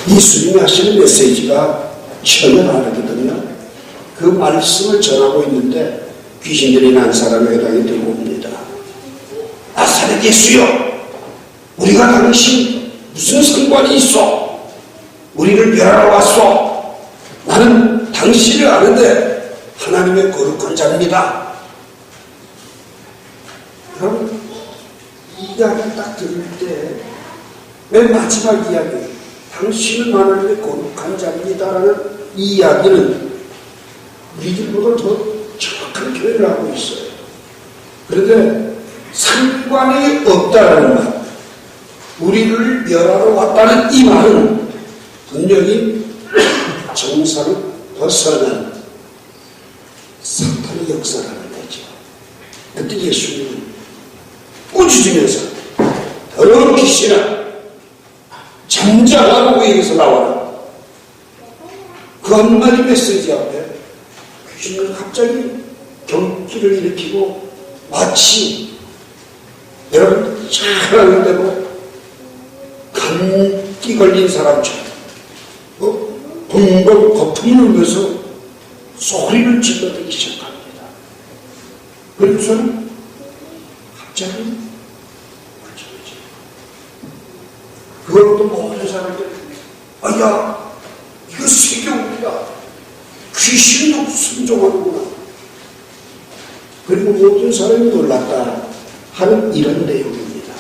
예수님이 하시는 메시지가 현명하거든요. 그 말씀을 전하고 있는데 귀신들이 난 사람의 회당에 들어옵니다. 나사렛 예수여, 우리가 당신 무슨 상관이 있어? 우리를 멸하러 왔어. 나는 당신을 아는데 하나님의 거룩한 자입니다. 여러분, 이 이야기를 딱 들을 때 맨 마지막 이야기, 당신은 하나님의 거룩한 자입니다라는 이 이야기는 우리들보다 더 정확한 표현을 하고 있어요. 그런데 상관이 없다라는 말, 우리를 멸하러 왔다는 이 말은 분명히 정상을 벗어난 사탄의 역사라는 거죠. 그때 예수님은 꾸짖으면서 더러운 귀신아, 잠자라고 여기서 나와라. 그 한마디 메시지 앞에 귀신은 갑자기 경기를 일으키고 마치 여러분 잘 아는 대로 감기 걸린 사람처럼 벙벙 거품을 울면서 소리를 질러대기 시작합니다. 그리고서는 갑자기 멀쩡해져요. 그걸 또 모든 사람들이 야, 이거 세계입니다. 귀신도 순종하는구나. 그리고 모든 사람이 놀랐다 하는 이런 내용입니다.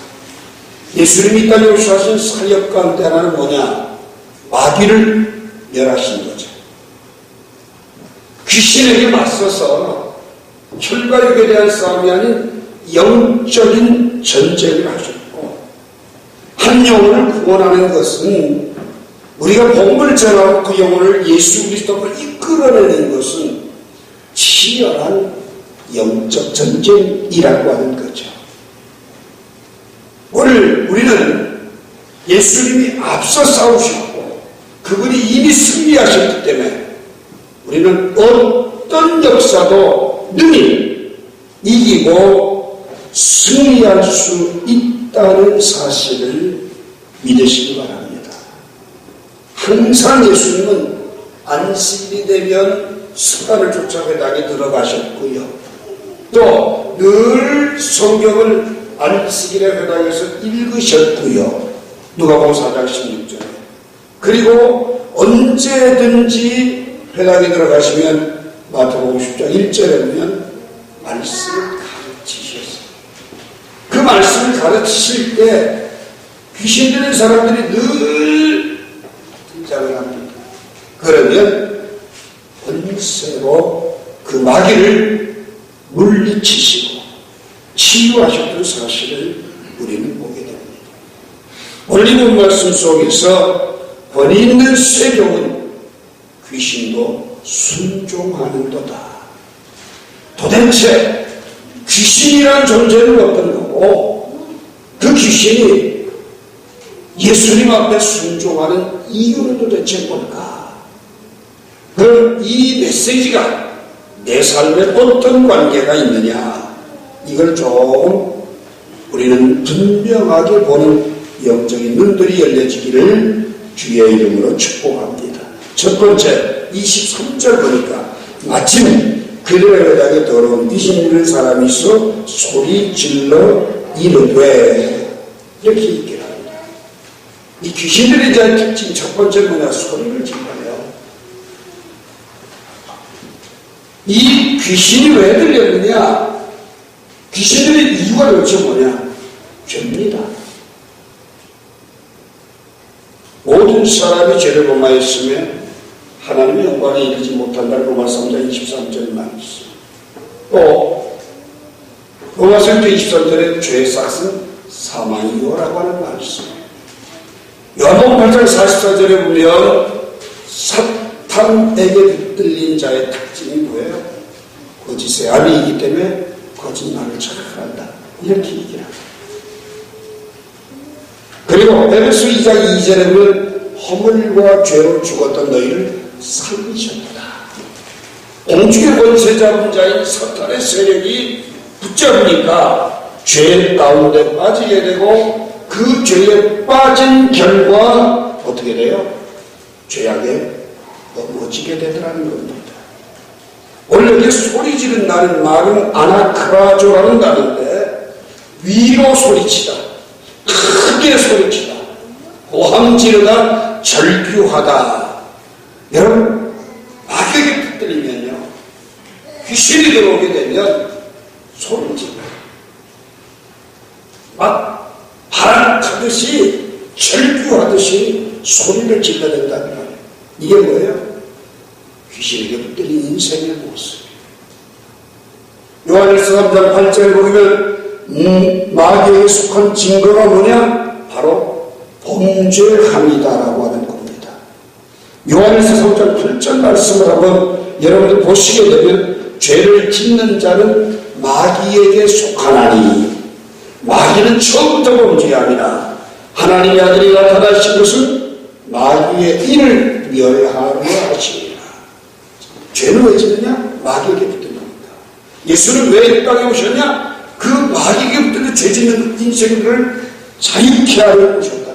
예수님이 이 땅에 오셔서 하신 사역 가운데 하나는 뭐냐? 마귀를 멸하신 거죠. 귀신에게 맞서서 혈과 육에 대한 싸움이 아닌 영적인 전쟁을 하셨고, 한 영혼을 구원하는 것은, 우리가 복음을 전하고 그 영혼을 예수 그리스도로 이끌어내는 것은 치열한 영적 전쟁이라고 하는 거죠. 오늘 우리는 예수님이 앞서 싸우셨고 그분이 이미 승리하셨기 때문에 우리는 어떤 역사도 능히 이기고 승리할 수 있다는 사실을 믿으시기 바랍니다. 항상 예수님은 안식일이 되면 습관을 쫓아 회당에 들어가셨고요. 또 늘 성경을 안식일의 회당에서 읽으셨고요. 누가복음 4장 16절에. 그리고 언제든지 회당에 들어가시면 마태복음 10장 1절에 보면 말씀을 가르치셨어요. 그 말씀을 가르치실 때 귀신 들린 사람들이 늘 등장을 합니다. 그러면 권세로 그 마귀를 물리치시고 치유하셨던 사실을 우리는 보게 됩니다. 오늘 본 말씀 속에서 권위 있는 세력은 귀신도 순종하는도다. 도대체 귀신이란 존재는 어떤 거고 그 귀신이 예수님 앞에 순종하는 이유는 도대체 뭘까? 그럼 이 메시지가 내 삶에 어떤 관계가 있느냐, 이걸 좀 우리는 분명하게 보는 영적인 눈들이 열려지기를 주의 이름으로 축복합니다. 첫 번째 23절 보니까 마침 그들의 회당에 더러운 귀신 있는 사람이 있어 소리 질러 이르되, 이렇게 얘기를 합니다. 이 귀신들에 대한 특징 첫 번째 뭐냐? 소리를 질러요. 이 귀신이 왜 들렸느냐? 귀신들의 이유가 도대체 뭐냐? 죄입니다. 모든 사람이 죄를 범하였으면 하나님의 영광에 이르지 못한다는 로마서 3장 23절 말씀. 또 로마서 23절에 죄의 싹은 사망이요라고 하는 말씀. 요한복음 8장 44절에 보면 사탄에게 붙들린 자의 특징이 뭐예요? 거짓의 아비이기 때문에 거짓말을 자극한다. 이렇게 얘기를 합니다. 그리고 에베소 2장 2절에 보면 허물과 죄로 죽었던 너희를 살리셨다. 공중의 권세 잡은 자인 사탄의 세력이 붙잡으니까 죄 가운데 빠지게 되고 그 죄에 빠진 결과 어떻게 돼요? 죄악에 넘어지게 되더라는 겁니다. 원래 이게 소리 지른 나는 말은 아나크라조라는 단어인데 위로 소리치다, 크게 소리치다, 고함 지르다, 절규하다. 여러분, 악에게 붙들리면요, 귀신이 들어오게 되면 소리를 질러요. 막 바람타듯이 절규하듯이 소리를 질러낸다는 말이에요. 이게 뭐예요? 귀신에게 붙들린 인생의 모습. 요한일서 3장 8절에 보면 마귀에게 속한 증거가 뭐냐? 바로 범죄함이다라고 하는 겁니다. 요한일서 3장 8절 말씀을 한번 여러분들 보시게 되면 죄를 짓는 자는 마귀에게 속하나니, 마귀는 처음부터 범죄함이라. 하나님의 아들이 나타나신 것은 마귀의 일을 멸하려 하시니라. 죄는 왜 짓느냐? 마귀에게 붙든 겁니다. 예수는 왜 이 땅에 오셨냐? 그 마귀에게 붙들려 죄 짓는 인생들을 자유케 하려 오셨다.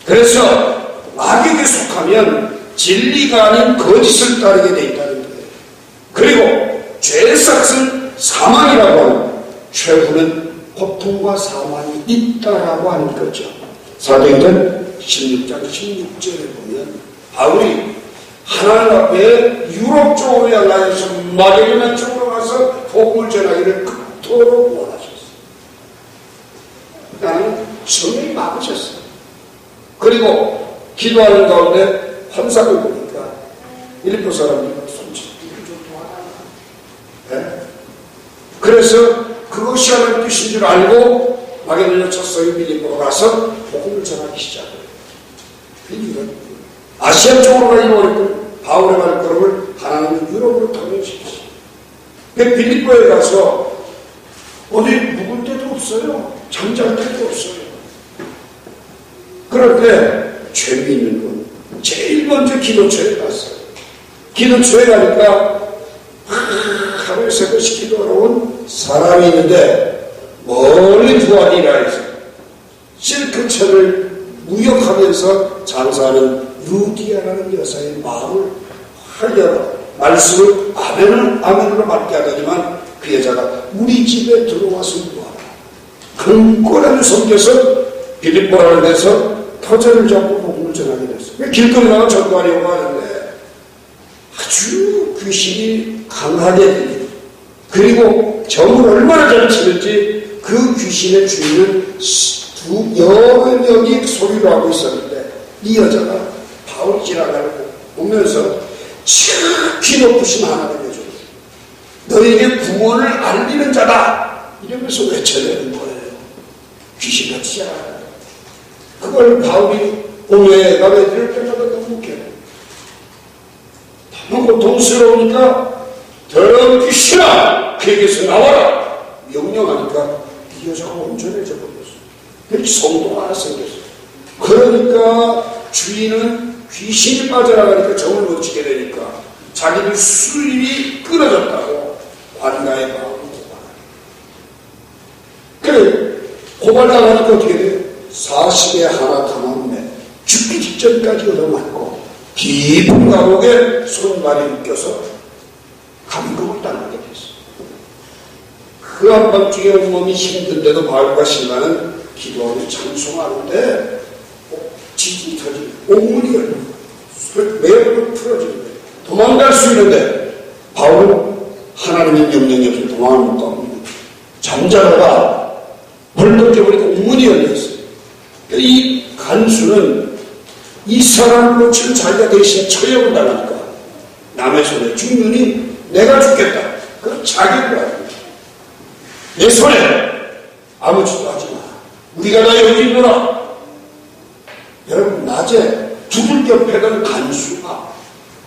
그래서 마귀에게 속하면 진리가 아닌 거짓을 따르게 돼 있다는 거예요. 그리고 죄의 삭은 사망이라고 하는, 최후는 고통과 사망이 있다라고 하는 거죠. 사도행전 16장 16절에 보면 바울이 하나님 앞에 유럽 쪽으로 향하여서 마게도냐 쪽으로 가서 복음을 전하기를 그토록 원하셨어요. 나는 성령이 막으셨어요. 그리고 기도하는 가운데 환상을 보니까 일부 사람들이 손짓 네? 그래서 그것이 하나님 뜻인 줄 알고 마게도냐 첫 성인 빌립보로 가서 복음을 전하기 시작해요. 빌립은 아시아 쪽으로 가기로 했던 바울의 발걸음을 하나님은 유럽으로 통일시켰어요. 빌립보에 가서 어디 묵을 데도 없어요. 잠잘 데도 없어요. 그럴 때 죄 믿는 분 제일 먼저 기도처에 갔어요. 기도처에 가니까 하루에 세 번씩 기도하러 온 사람이 있는데 멀리 두아리라 해서 실크처를 무역하면서 장사하는 유디아라는 여사의 마음을 하려 말씀을 아멘으로 맞게 하더니만 그 여자가 우리 집에 들어와서 뭐하라. 근고라를 섬겨서 빌립보라는 데서 터전을 잡고 복음을 전하게 됐어요. 길거리다가 전도하려고 하는데 아주 귀신이 강하게 들려요. 그리고 점을 얼마나 잘 치는지 그 귀신의 주인은 여러 명이 소리로 하고 있었는데 이 여자가 바울이 지나가고 보면서 지극히 높으신 하나님을 해줘. 너에게 구원을 알리는 자다. 이러면서 외쳐내는 거예요. 귀신같이 알아요. 그걸 바울이 오해가 외칠 때마다 너무 웃겨요. 너무 고통스러우니까 더러운 귀신아 그에게서 나와라. 명령하니까 이 여자가 온전해져 버렸어요. 이렇게 성도가 하나 생겼어요. 그러니까 주인은 귀신이 빠져나가니까 정을 못 지게 되니까 자기들 수입이 끊어졌다고 관가에 마음을 고발하니. 그래 고발당하니까 어떻게 돼요? 40에 하나 담았네. 죽기 직전까지 얻어맞고 깊은 감옥에 손발이 묶여서 감금을 당하게 됐어요. 그 한밤중에 온몸이 힘든데도 바울과 실라는 기도하고 찬송하는데 지진이 터지고 옥문이 열리고 매우 풀어지는데 도망갈 수 있는데 바울은 하나님의 명령이 없이 도망을 못 가고 잠자다가 벌떡 깨버리고 옥문이 열렸어요. 이 간수는 이 사람을 놓치는 자기가 대신 처형을 당하니까 남의 손에 죽느니 내가 죽겠다. 그 자격을 합니다. 내 손에 아무 짓도 하지 마. 우리가 다 여기 있노라. 여러분 낮에 죽을 격패던 간수가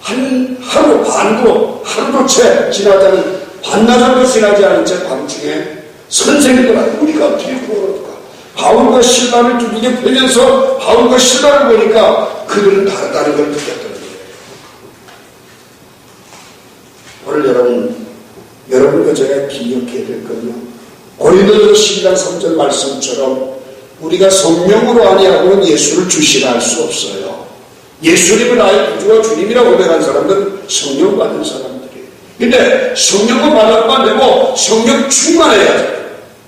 하루 반도 하루도 채 지나지 않은 반나절도 지나지 않은 채 밤중에 선생님들아 우리가 어떻게 구원할까? 바울과 실라를 두둑에 패면서 바울과 실라를 보니까 그들은 다르다는 걸 느꼈더라고요. 오늘 여러분과 제가 기억해야 될 건요. 고린도전서 12장 3절 말씀처럼 우리가 성령으로 아니하고는 예수를 주시라 할 수 없어요. 예수님을 나의 구주와 주님이라고 고백한 사람들은 성령 받은 사람들이에요. 근데 성령을 받으면 안 되고 성령 충만해야 돼요.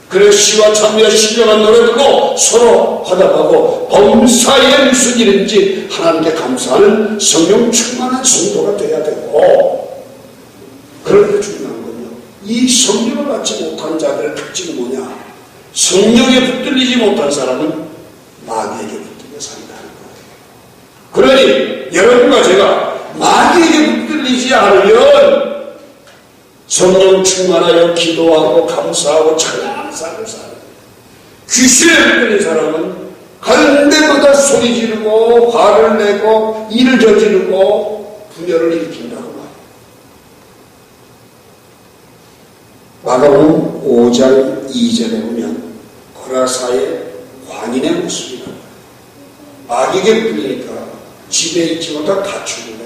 그래서 시와 찬미와 신령한 노래들로 서로 화답하고 범사에 무슨 일인지 하나님께 감사하는 성령 충만한 성도가 돼야 되고, 그런데 중요한 건요, 이 성령을 받지 못한 자들의 특징은 뭐냐? 성령에 붙들리지 못한 사람은 마귀에게 붙들려 산다는 거예요. 그러니 여러분과 제가 마귀에게 붙들리지 않으면 성령 충만하여 기도하고 감사하고 찬양하는 삶을 살아요. 귀신에 붙들린 사람은 가는 데마다 소리 지르고 화를 내고 일을 저지르고 분열을 일으킨다고 말해요. 마가복음 5장 2절에 보면 고라사의 관인의 모습이다. 마귀에게 붙들리니까 집에 있지 못한 가출을 해.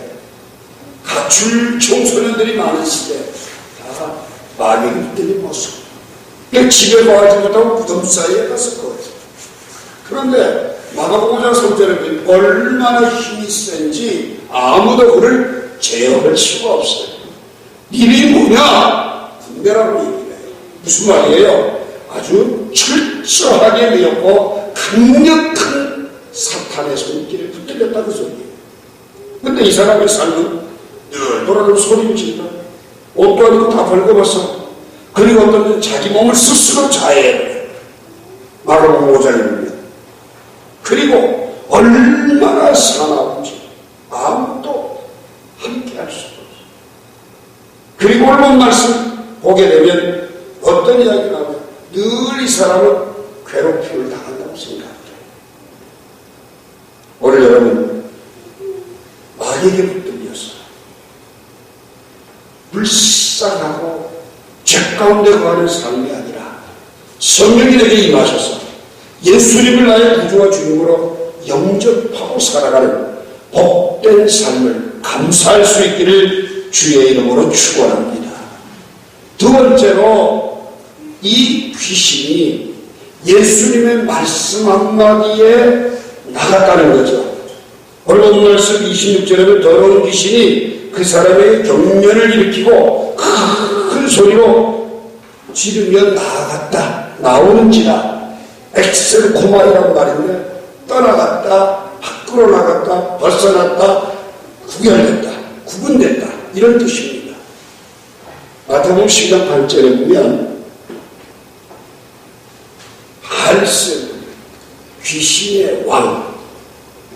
가출 청소년들이 많은 시대 다 마귀에게 붙들린 모습. 집에 가지 못하고 무덤 사이에 갔을 거예요. 그런데 마가복음 5장 3절에 보면 얼마나 힘이 센지 아무도 그를 제어할 수가 없어요. 이름이 뭐냐? 군대라고 얘기해요. 무슨 말이에요? 아주 철저하게 매였고 강력한 사탄의 손길에 붙들렸다 그 소리예요. 근데 이 사람의 삶은 늘 돌아가는 소리를 지르다. 옷도 안 입고 다 벌거벗어. 그리고 어떤 때는 자기 몸을 스스로 자해해요. 마가복음 5장에 보면. 그리고 얼마나 사나운지 아무도 함께 할 수도 없어요. 그리고 오늘 말씀 보게 되면 어떤 이야기가 나오면 늘 이 사람은 괴롭힘을 당한다고 생각해요. 오늘 여러분 마귀에게 붙들려서 불쌍하고 죄 가운데 거하는 삶이 아니라 성령이 내게 임하셔서 예수님을 나의 구주와 주님으로 영접하고 살아가는 복된 삶을 감사할 수 있기를 주의 이름으로 축원합니다. 두 번째로 이 귀신이 예수님의 말씀 한마디에 나갔다는 거죠. 오늘 본 말씀 26절에는 더러운 귀신이 그 사람의 경련을 일으키고 큰 소리로 지르며 나아갔다. 나오는지라 엑셀코마이라는 말인데 떠나갔다, 밖으로 나갔다, 벗어났다, 구별됐다, 구분됐다 이런 뜻입니다. 마태복음 10장 8절에 보면 발세 귀신의 왕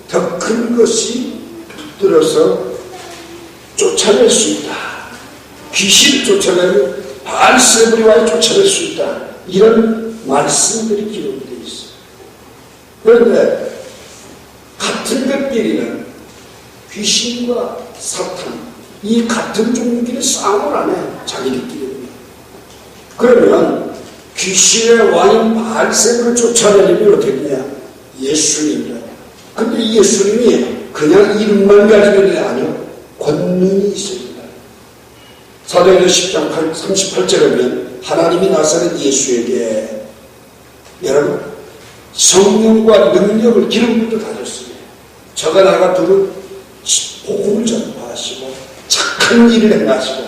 더 큰 것이 붙들어서 쫓아낼 수 있다. 귀신을 쫓아내면 바알세불이와에 쫓아낼 수 있다. 이런 말씀들이 기록되어 있어요. 그런데 같은 것끼리는 귀신과 사탄 이 같은 종류끼리 싸움을 안 해요. 자기들끼리는. 그러면 귀신의 왕인 바알세불을 쫓아내려면 어떻게 되냐? 예수님이라. 근데 이 예수님이 그냥 이름만 가지고 있는 게 아니요. 권능이 있습니다. 사도행전 10장 38절에 보면 하나님이 나사렛 예수에게 여러분 성령과 능력을 기름부터 다졌습니다. 저가 나가 두루 복음을 전파하시고 착한 일을 행하시고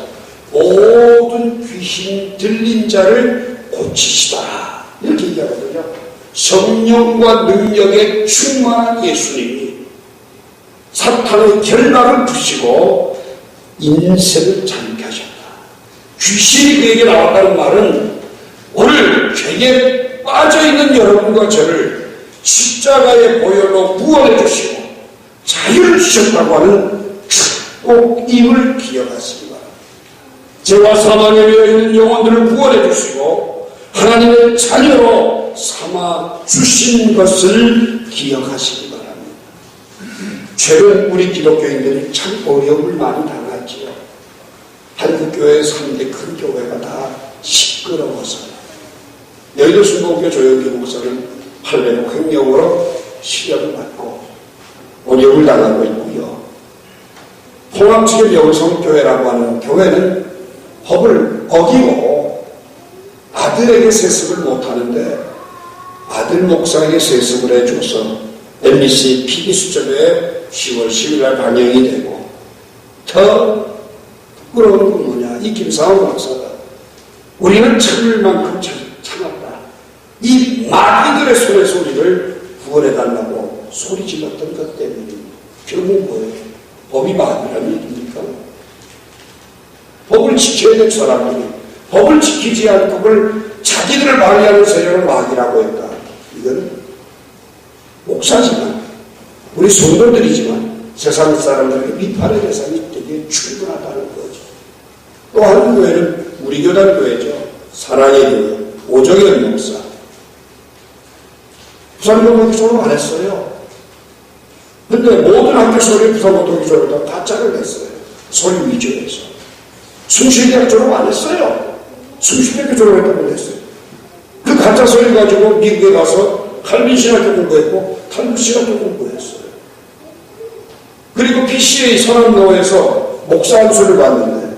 모든 귀신 들린 자를 고치시더라 이렇게 얘기하거든요. 성령과 능력에 충만한 예수님이 사탄의 결박을 푸시고 인생을 자유케 하셨다. 귀신이 그에게 나왔다는 말은 오늘 죄에 빠져있는 여러분과 저를 십자가의 보혈로 구원해 주시고 자유를 주셨다고 하는 축복임을 기억하시기 바랍니다. 죄와 사망에 매여 있는 영혼들을 구원해 주시고 하나님의 자녀로 삼아 주신 것을 기억하시기 바랍니다. 최근 우리 기독교인들이 참 어려움을 많이 당하지요. 한국교회 3대 큰 교회가 다 시끄러워서 여의도 순복음교 조영기 목사는 팔레로 횡령으로 시련을 받고 어려움을 당하고 있고요. 통합 측의 명성교회라고 하는 교회는 법을 어기고 아들에게 세습을 못하는데 아들 목사에게 세습을 해줘서 MBC PB수첩에 10월 10일 날 방영이 되고, 더 부끄러운 건 뭐냐, 이 김상원 박사가 우리는 참을 만큼 참았다, 이 마귀들의 손의 소리를 구원해달라고 소리 질렀던 것 때문에 결국 뭐예요? 법이 마귀라는 얘기입니까? 법을 지켜야 될 사람들이 법을 지키지 않고 그걸 자기들을 방해하는 세력을 마귀라고 했다. 이건 목사지만, 우리 성도들이지만 세상 사람들에게 비판의 대상이 되게 충분하다는 거죠. 또 한 교회는 우리 교단 교회죠. 사랑의 교회, 오정현 목사. 부산고등학교 졸업 안 했어요. 근데 모든 학교 소리 부산고등학교 졸업을 다 가짜를 냈어요. 소리 위조해서. 숭실대학 졸업 안 했어요. 숭실대학교 졸업했다고 했어요. 그 가짜 소리 가지고 미국에 가서 칼빈 신학교 공부했고 탈북 신학교 공부했어요. 그리고 PCA 선언로에서 목사 한 수를 봤는데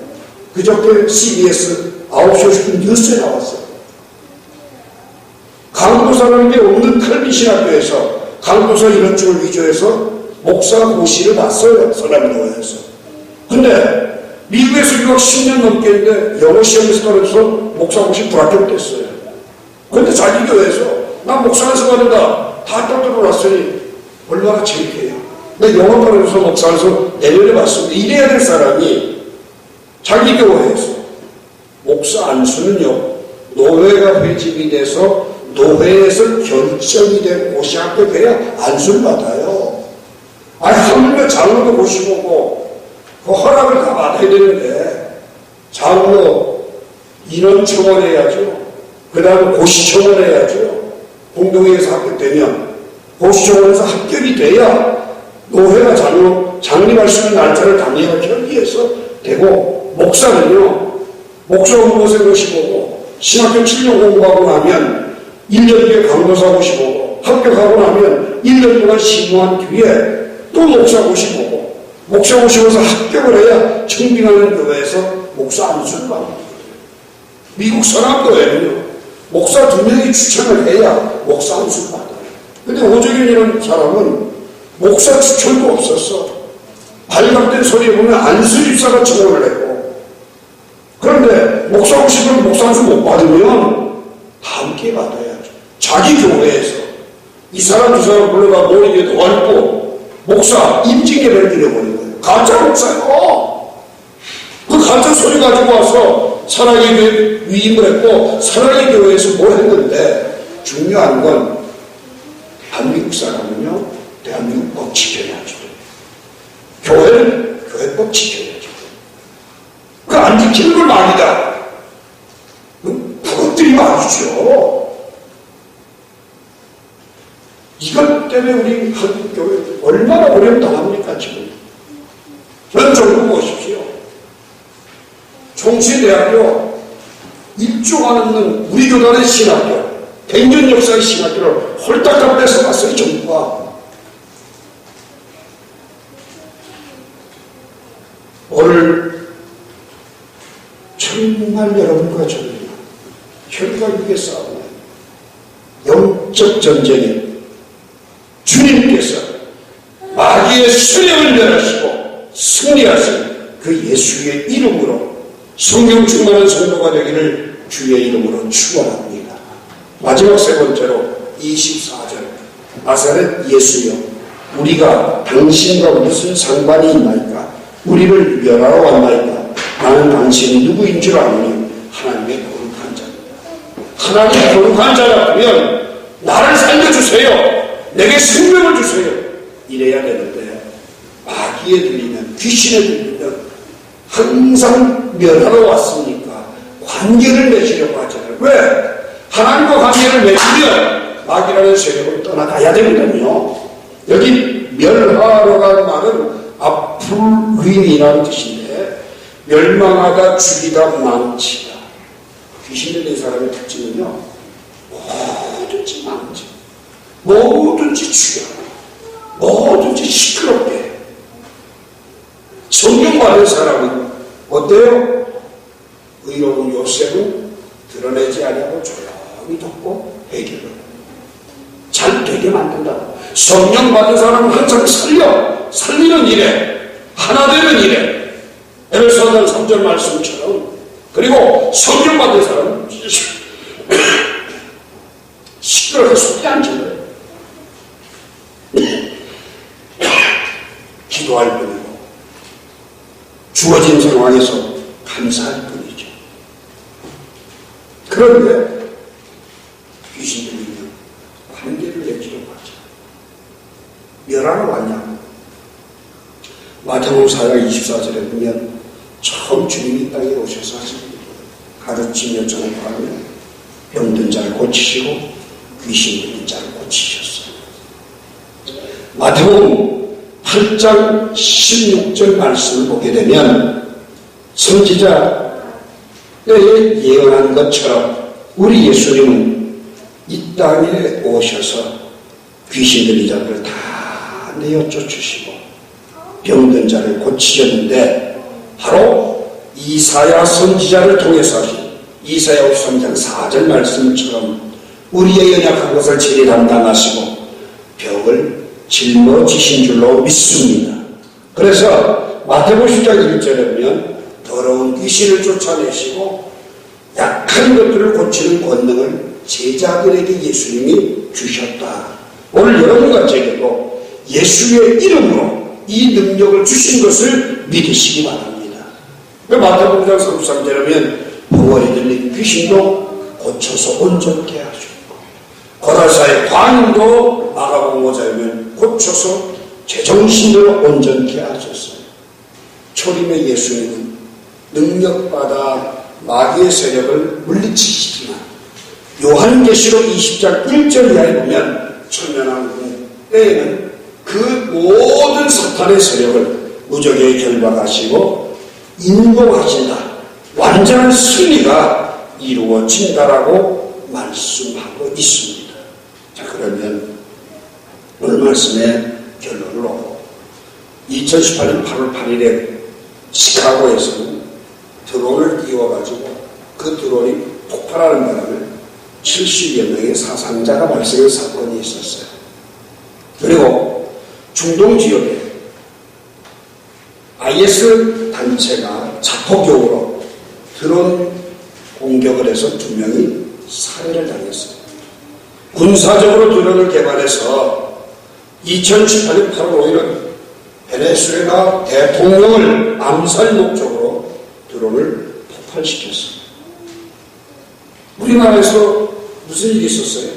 그저께 CBS 9시 50분 뉴스에 나왔어요. 강도사라는 게 없는 칼빈 신학교에서 강도사 인원증을 위조해서 목사 고시를 봤어요. 선언로에서. 근데 미국에서 유학 10년 넘게 했는데 영어 시험에서 떨어져서 목사 고시 불합격됐어요. 그런데 자기 교회에서 나 목사에서 받는다 다 떨어졌으니 얼마나 창피해요. 근데 영어 떨어져서 목사에서 내년에 봤습니다. 이래야 될 사람이 자기 교회에서 목사 안수는요, 노회가 회집이 돼서 노회에서 결정이 된 고시 합격해야 안수를 받아요. 아니 하물며 장로도 고시 보고 그 허락을 다 받아야 되는데 장로 인원 청원해야죠. 그 다음에 고시 청원해야죠. 공동회에서 합격되면 고시 청원에서 합격이 돼야 노회가 장립할 수 있는 날짜를 당연히 결의해서 되고, 목사는요, 목사 공부생 고시 보고 신학교 7년 공부하고 나면 1년 뒤에 강도사 고시 보고 합격하고 나면 1년 동안 신고한 뒤에 또 목사 고시 보고 목사 고시 보면서 합격을 해야 청빙하는 교회에서 목사 안수를 받는 거예요. 미국 선악교회는요, 목사 2명이 추천을 해야 목사 안수를 받아요. 근데 오정현이라는 사람은 목사 추천도 없었어. 발각된 소리에 보면 안수집사가 청원을 했고, 그런데 목사 오시면 목사 안수 못 받으면 다 함께 받아야죠. 자기 교회에서 이 사람 두 사람 불러가 모임에 도와주고 목사 임직예배를 드려버린 거예요. 가짜 목사요. 그 가짜 소리 가지고 와서 사랑의 교회 위임을 했고 사랑의 교회에서 뭘 했는데, 중요한 건 한미국 사람은요, 대한민국 법 지켜야죠. 교회는 교회법 지켜야죠. 그 안 지키는 걸 막이다. 그것들이 막이죠. 이것 때문에 우리 한국 교회 얼마나 어려움 당합니까 지금. 전 정부 보십시오. 총시대학교 1조가 넘는 우리 교단의 신학교, 100년 역사의 신학교를 홀딱 뺏어갔어요 정부가. 오늘 정말 여러분과 저는 혈과 육의 싸움에 영적 전쟁에 주님께서 마귀의 수령을 멸하시고 승리하신 그 예수의 이름으로 성령 충만한 성도가 되기를 주의 이름으로 축원합니다. 마지막 세 번째로 24절, 나사렛 예수여, 우리가 당신과 무슨 상관이 있나이까? 우리를 멸하러 왔나이까? 나는 당신이 누구인 줄 아노니 하나님의 거룩한 자입니다. 하나님의 거룩한 자라면 나를 살려주세요. 내게 생명을 주세요. 이래야 되는데, 마귀에 들리면, 귀신에 들리면 항상 멸하러 왔으니까 관계를 맺으려고 하잖아요. 왜? 하나님과 관계를 맺으면 마귀라는 세력을 떠나가야 되거든요. 여기 멸하러라는 말은 아풀림이라는 뜻인데, 멸망하다, 죽이다, 망치다. 귀신 들린 사람의 특징은요, 뭐든지 망치, 뭐든지 죽여, 뭐든지 시끄럽게. 성령 받은 사람은 어때요? 의로운 요셉은 드러내지 않고 조용히 덮고 해결을. 잘 되게 만든다고. 성령 받은 사람은 항상 살리는 일에, 하나 되는 일에, 에베소서 3절 말씀처럼. 그리고 성령 받은 사람은 시끄럽게 소리 안 질러요. 기도할 뿐이고 주어진 상황에서 감사할 뿐이죠. 그런데 귀신들이면 관계를 맺지도 못하죠. 멸하러 왔냐? 마태복음 4장 24절에 보면 처음 주님이 땅에 오셔서 가르치며 전파하며 병든 자를 고치시고 귀신 들린 자를 고치셨어요. 마태복음 8장 16절 말씀을 보게 되면 선지자의 예언한 것처럼 우리 예수님은 이 땅에 오셔서 귀신 들린 자들을 다 내어 쫓으시고 병든 자를 고치셨는데 바로 이사야 선지자를 통해서 하신 이사야 53장 4절 말씀처럼 우리의 연약한 것을 친히 담당하시고 병을 짊어지신 줄로 믿습니다. 그래서 마태복음 10장 1절에 보면 더러운 귀신을 쫓아내시고 약한 것들을 고치는 권능을 제자들에게 예수님이 주셨다. 오늘 여러분과 제게도 예수의 이름으로 이 능력을 주신 것을 믿으시기 바랍니다. 마태복음 33절에 보면 벙어리 들린 귀신도 고쳐서 온전케 하셨고 고라사의 광도 마가복음 5장에 고쳐서 제정신으로 온전케 하셨어요. 초림의 예수님은 능력받아 마귀의 세력을 물리치시지만 요한계시록 20장 1절 이하에 보면 천년왕국 때에는 그 모든 사탄의 세력을 무적에 결박하시고 인도하신다. 완전한 승리가 이루어진다라고 말씀하고 있습니다. 자, 그러면 오늘 말씀의 결론을 놓고 2018년 8월 8일에 시카고에서는 드론을 띄워가지고 그 드론이 폭발하는 바람에 70여 명의 사상자가 발생한 사건이 있었어요. 그리고 중동 지역에 IS 단체가 자폭용으로 드론 공격을 해서 2명이 살해를 당했어요. 군사적으로 드론을 개발해서 2018년 8월 5일은 베네수엘라 대통령을 암살 목적으로 드론을 폭발시켰어요. 우리나라에서 무슨 일이 있었어요?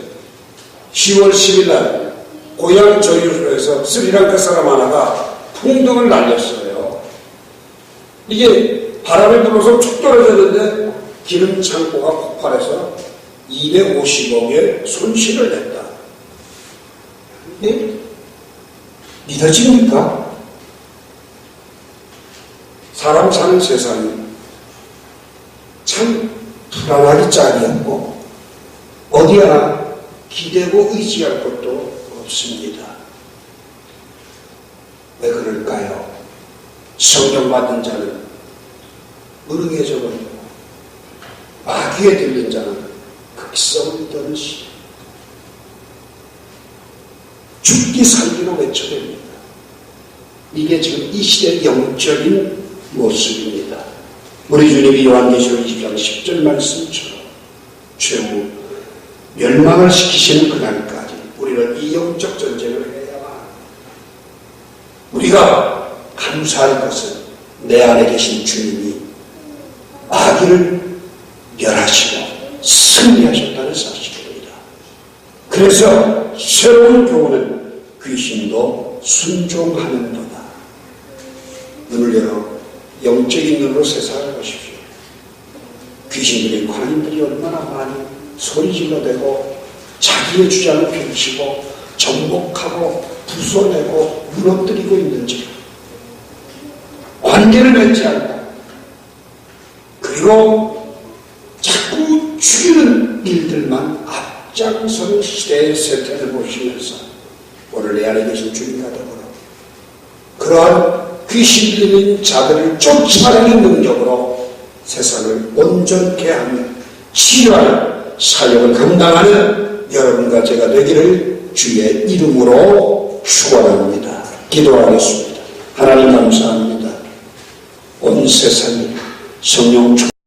10월 10일 날 고향 저유소에서 스리랑카 사람 하나가 풍등을 날렸어요. 이게 바람이 불어서 툭 떨어졌는데 기름 창고가 폭발해서 250억의 손실을 냈다. 네? 믿어집니까? 사람 사는 세상이 참 불안하기 짝이었고 어디 하나 기대고 의지할 것도 없습니다. 왜 그럴까요? 성령 받은 자는 무능해져 버리고 마귀에 들린 자는 극성을 떠나시 죽기 살기로 외쳐냅니다. 이게 지금 이 시대의 영적인 모습입니다. 우리 주님이 요한계시록 20장 10절 말씀처럼 최후 멸망을 시키시는 그날까지 우리는 이 영적 전쟁을 해야만 합니다. 우리가 감사할 것은 내 안에 계신 주님이 마귀를 멸하시고 승리하셨다는 사실입니다. 그래서 새로운 교훈은 귀신도 순종하는도다. 눈을 열어 영적인 눈으로 세상을 보십시오. 귀신들이 광인들이 얼마나 많이 소리질러대고 자기의 주장을 펼치고 정복하고 부숴내고 무너뜨리고 있는지 관계를 맺지 않고 그리고 자꾸 죽이는 일들만 앞장서는 시대의 세태를 보시면서 오늘 내 안에 계신 주님과 더불어 그러한 귀신 들린 자들을 쫓아내는 능력으로 세상을 온전케 하며 치료하는 사역을 감당하는 여러분과 제가 되기를 주의 이름으로 축원합니다. 기도하겠습니다. 하나님 감사합니다. 온 세상이 성령